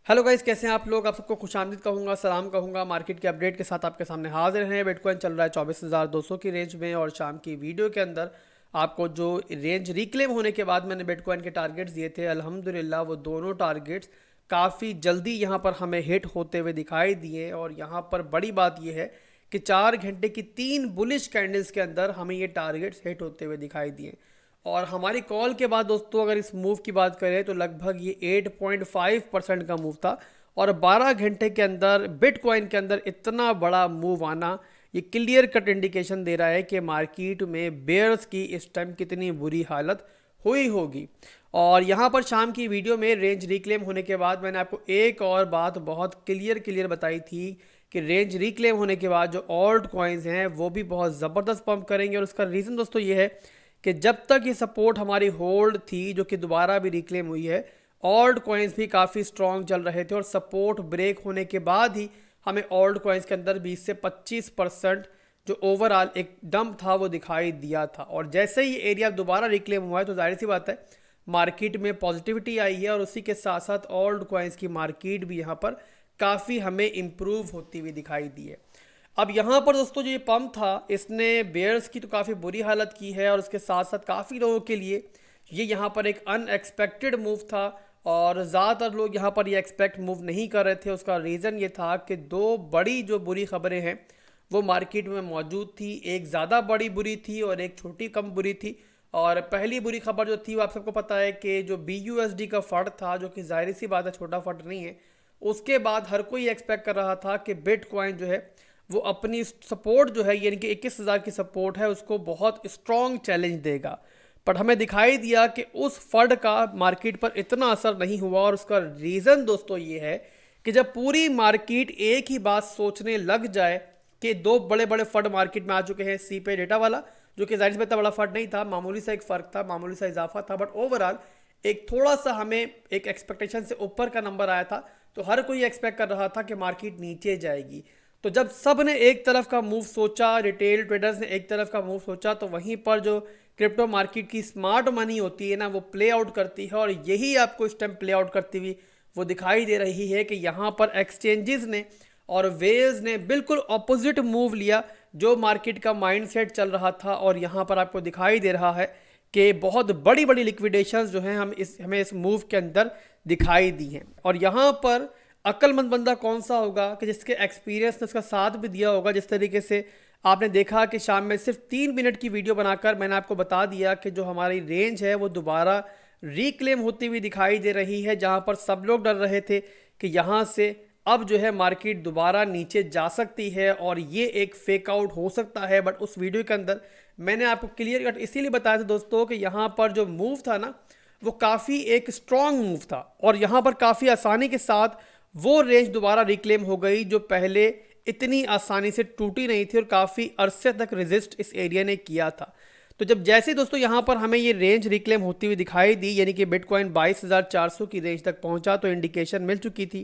Hello guys, कैसे हैं आप लोग। आप सबको खुशामदीद कहूँगा, सलाम कहूँगा। मार्केट के अपडेट के साथ आपके सामने हाजिर हैं। बिटकॉइन चल रहा है 24,200 की रेंज में और शाम की वीडियो के अंदर आपको जो रेंज रिक्लेम होने के बाद मैंने बिटकॉइन के टारगेट्स दिए थे, अल्हम्दुलिल्लाह वो दोनों टारगेट्स काफ़ी जल्दी यहाँ पर हमें हिट होते हुए दिखाई दिए। और यहाँ पर बड़ी बात यह है कि 4 घंटे की 3 बुलिश कैंडल्स के अंदर हमें ये टारगेट्स हिट होते हुए दिखाई दिए। और हमारी कॉल के बाद दोस्तों अगर इस मूव की बात करें तो लगभग ये 8.5% का मूव था। और 12 घंटे के अंदर बिटकॉइन के अंदर इतना बड़ा मूव आना ये क्लियर कट इंडिकेशन दे रहा है कि मार्केट में बेयर्स की इस टाइम कितनी बुरी हालत हुई होगी। और यहाँ पर शाम की वीडियो में रेंज रिक्लेम होने के बाद मैंने आपको एक और बात बहुत क्लियर बताई थी कि रेंज रिक्लेम होने के बाद जो ऑल्ट कॉइन्स हैं वो भी बहुत ज़बरदस्त पंप करेंगे। और उसका रीज़न दोस्तों ये है कि जब तक ये सपोर्ट हमारी होल्ड थी, जो कि दोबारा भी रिक्लेम हुई है, ऑल्ट कॉइन्स भी काफ़ी स्ट्रॉन्ग चल रहे थे। और सपोर्ट ब्रेक होने के बाद ही हमें ऑल्ट कॉइन्स के अंदर 20 से 25% जो ओवरऑल एक डंप था वो दिखाई दिया था। और जैसे ही एरिया दोबारा रिक्लेम हुआ है तो जाहिर सी बात है मार्केट में पॉजिटिविटी आई है। और उसी के साथ साथ ऑल्ट कॉइन्स की मार्केट भी यहाँ पर काफ़ी हमें इम्प्रूव होती हुई दिखाई दी है। अब यहाँ पर दोस्तों जो ये पंप था इसने बेयर्स की तो काफ़ी बुरी हालत की है और उसके साथ साथ काफ़ी लोगों के लिए ये यहाँ पर एक अनएक्सपेक्टेड मूव था। और ज़्यादातर लोग यहाँ पर ये एक्सपेक्ट मूव नहीं कर रहे थे। उसका रीज़न ये था कि दो बड़ी जो बुरी खबरें हैं वो मार्केट में मौजूद थी। एक ज़्यादा बड़ी बुरी थी और एक छोटी कम बुरी थी। और पहली बुरी खबर जो थी वो आप सबको पता है कि जो BUSD का फंड था, जो कि जाहिर सी बात है छोटा फंड नहीं है, उसके बाद हर कोई एक्सपेक्ट कर रहा था कि बिटकॉइन जो है वो अपनी सपोर्ट जो है यानी कि 21,000 की सपोर्ट है उसको बहुत स्ट्रॉन्ग चैलेंज देगा। पर हमें दिखाई दिया कि उस फंड का मार्केट पर इतना असर नहीं हुआ। और उसका रीज़न दोस्तों ये है कि जब पूरी मार्केट एक ही बात सोचने लग जाए कि दो बड़े बड़े फंड मार्केट में आ चुके हैं, सी पे डेटा वाला जो कि जाहिर सी इतना बड़ा फंड नहीं था, मामूली सा एक फ़र्क था, मामूली सा इजाफा था, बट ओवरऑल एक थोड़ा सा हमें एक एक्सपेक्टेशन से ऊपर का नंबर आया था। तो हर कोई एक्सपेक्ट कर रहा था कि मार्केट नीचे जाएगी। तो जब सब ने एक तरफ का मूव सोचा, रिटेल ट्रेडर्स ने एक तरफ का मूव सोचा, तो वहीं पर जो क्रिप्टो मार्केट की स्मार्ट मनी होती है ना वो प्ले आउट करती है। और यही आपको इस टाइम प्ले आउट करती हुई वो दिखाई दे रही है कि यहाँ पर एक्सचेंजेस ने और वेल्स ने बिल्कुल ऑपोजिट मूव लिया जो मार्केट का माइंडसेट चल रहा था। और यहाँ पर आपको दिखाई दे रहा है कि बहुत बड़ी बड़ी लिक्विडेशंस जो हैं हमें इस मूव के अंदर दिखाई दी हैं। और यहाँ पर अक्लमंद बंदा कौन सा होगा कि जिसके एक्सपीरियंस ने उसका साथ भी दिया होगा। जिस तरीके से आपने देखा कि शाम में सिर्फ 3 मिनट की वीडियो बनाकर मैंने आपको बता दिया कि जो हमारी रेंज है वो दोबारा रिक्लेम होती हुई दिखाई दे रही है, जहां पर सब लोग डर रहे थे कि यहां से अब जो है मार्केट दोबारा नीचे जा सकती है और ये एक फेक आउट हो सकता है। बट उस वीडियो के अंदर मैंने आपको क्लियर कट इसीलिए बताया था दोस्तों कि यहाँ पर जो मूव था ना वो काफ़ी एक स्ट्रॉन्ग मूव था और यहाँ पर काफ़ी आसानी के साथ वो रेंज दोबारा रिक्लेम हो गई जो पहले इतनी आसानी से टूटी नहीं थी और काफ़ी अरसे तक रेजिस्ट इस एरिया ने किया था। तो जब जैसे दोस्तों यहाँ पर हमें ये रेंज रिक्लेम होती हुई दिखाई दी यानी कि बिटकॉइन 22,400 की रेंज तक पहुँचा, तो इंडिकेशन मिल चुकी थी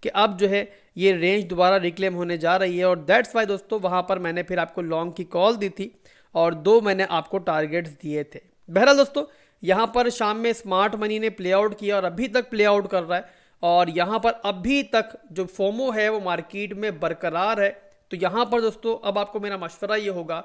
कि अब जो है ये रेंज दोबारा रिक्लेम होने जा रही है। और दैट्स वाई दोस्तों वहाँ पर मैंने फिर आपको लॉन्ग की कॉल दी थी और 2 मैंने आपको टारगेट्स दिए थे। बहरहाल दोस्तों यहाँ पर शाम में स्मार्ट मनी ने प्ले आउट किया और अभी तक प्ले आउट कर रहा है। और यहाँ पर अभी तक जो फोमो है वो मार्केट में बरकरार है। तो यहाँ पर दोस्तों अब आपको मेरा मशवरा ये होगा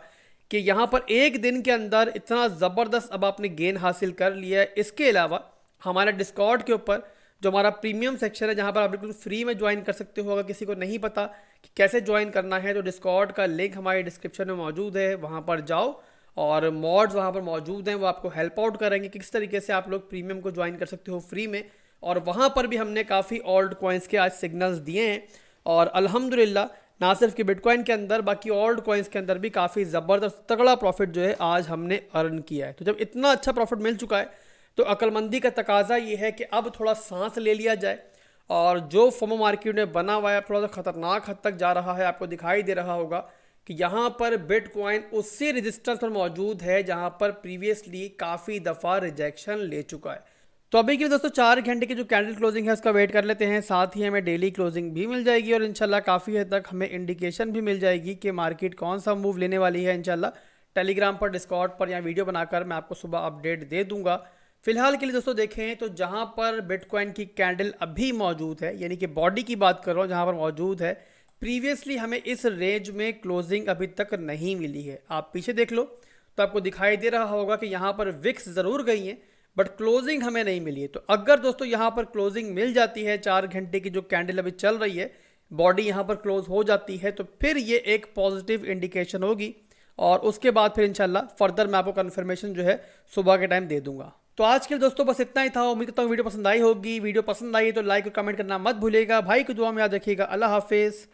कि यहाँ पर एक दिन के अंदर इतना ज़बरदस्त अब आपने गेन हासिल कर लिया है। इसके अलावा हमारे डिस्कॉर्ड के ऊपर जो हमारा प्रीमियम सेक्शन है जहाँ पर आप बिल्कुल फ्री में ज्वाइन कर सकते हो। अगर किसी को नहीं पता कि कैसे ज्वाइन करना है तो डिस्कॉर्ड का लिंक हमारे डिस्क्रिप्शन में मौजूद है, वहाँ पर जाओ और मॉड्स वहाँ पर मौजूद हैं, वो आपको हेल्प आउट करेंगे कि किस तरीके से आप लोग प्रीमियम को ज्वाइन कर सकते हो फ्री में। और वहाँ पर भी हमने काफ़ी ऑल्ट कॉइन्स के आज सिग्नल्स दिए हैं और अल्हम्दुलिल्लाह ना सिर्फ कि बिटकॉइन के अंदर बाकी ऑल्ट कॉइन्स के अंदर भी काफ़ी ज़बरदस्त तगड़ा प्रॉफिट जो है आज हमने अर्न किया है। तो जब इतना अच्छा प्रॉफिट मिल चुका है तो अक्लमंदी का तकाजा ये है कि अब थोड़ा सांस ले लिया जाए। और जो फोमो मार्केट में बना हुआ है थोड़ा सा खतरनाक हद तक जा रहा है, आपको दिखाई दे रहा होगा कि यहाँ पर बिटकॉइन उसी रजिस्टेंस पर मौजूद है जहाँ पर प्रीवियसली काफ़ी दफ़ा रिजेक्शन ले चुका है। तो अभी के लिए दोस्तों 4 घंटे की जो कैंडल क्लोजिंग है उसका वेट कर लेते हैं, साथ ही हमें डेली क्लोजिंग भी मिल जाएगी और इंशाल्लाह काफ़ी हद तक हमें इंडिकेशन भी मिल जाएगी कि मार्केट कौन सा मूव लेने वाली है। इंशाल्लाह टेलीग्राम पर, डिस्कॉर्ड पर या वीडियो बनाकर मैं आपको सुबह अपडेट दे दूंगा। फिलहाल के लिए दोस्तों देखें तो जहां पर बिटकॉइन की कैंडल अभी मौजूद है, यानी कि बॉडी की बात कर रहा हूं, जहां पर मौजूद है, प्रीवियसली हमें इस रेंज में क्लोजिंग अभी तक नहीं मिली है। आप पीछे देख लो तो आपको दिखाई दे रहा होगा कि यहाँ पर विक्स ज़रूर गई हैं बट क्लोजिंग हमें नहीं मिली है। तो अगर दोस्तों यहाँ पर क्लोजिंग मिल जाती है, 4 घंटे की जो कैंडल अभी चल रही है, बॉडी यहाँ पर क्लोज हो जाती है, तो फिर ये एक पॉजिटिव इंडिकेशन होगी और उसके बाद फिर इंशाल्लाह फर्दर मैं आपको कन्फर्मेशन जो है सुबह के टाइम दे दूंगा। तो आज के लिए दोस्तों बस इतना ही था। उम्मीद करता हूँ वीडियो पसंद आई होगी। वीडियो पसंद आई तो लाइक और कमेंट करना मत भूलिएगा। भाई को दुआ में याद रखिएगा। अल्लाह हाफिज़।